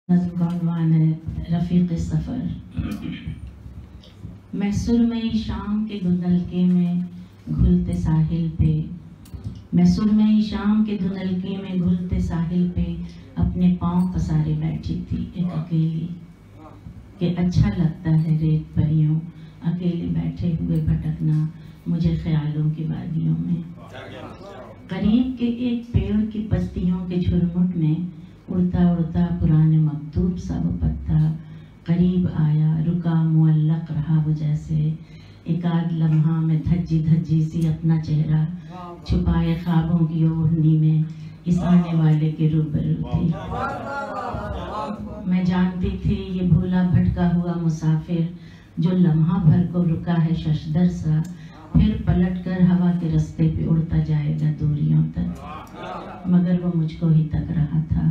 نظم کا عنوان ہے رفیق سفر۔ میں سرمئی شام کے دھندلکے میں گھلتے ساحل پہ، میں سرمئی شام کے دھندلکے میں گھلتے ساحل پہ اپنے پاؤں پسارے بیٹھی تھی ایک اکیلی، کہ اچھا لگتا ہے ریت پریوں اکیلے بیٹھے ہوئے بھٹکنا مجھے خیالوں کی وادیوں میں۔ قریب کے ایک پیڑ کی پستیوں کے جھرمٹ میں اڑتا اڑتا پرانے مکتوب سا وہ پتا قریب آیا، رکا معلق رہا وہ جیسے ایک آدھ لمحہ میں دھجی دھجی سی اپنا چہرہ چھپائے خوابوں کی اوڑھنی میں اس آنے والے کے روبرو تھی۔ میں جانتی تھی یہ بھولا بھٹکا ہوا مسافر جو لمحہ بھر کو رکا ہے ششدر سا، پھر پلٹ کر ہوا کے رستے پہ اڑتا جائے گا دوریوں تک، مگر وہ مجھ کو ہی تک رہا تھا،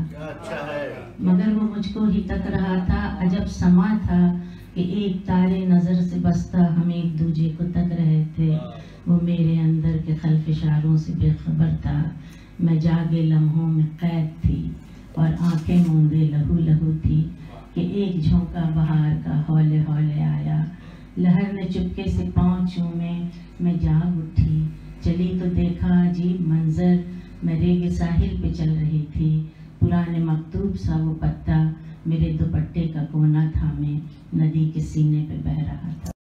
مگر وہ مجھ کو ہی تک رہا تھا۔ عجب سما تھا کہ ایک تارے نظر سے بستہ ہم ایک دوجے کو تک رہے تھے، وہ میرے اندر کے خلف اشاروں سے بے خبر تھا۔ میں جاگے لمحوں میں قید تھی اور آنکھیں موندے لہو لہو تھی کہ ایک جھونکا بہار کا ہولے ہولے آیا، لہر نے چپکے سے پاؤں چومے، میں جاگ اٹھی، چلی تو دیکھا عجیب منظر، میں ریگے ساحل پہ چل رہی تھی، پرانے مکتوب سا وہ پتا میرے دوپٹے کا کونا تھامے ندی کے سینے پہ بہہ رہا تھا۔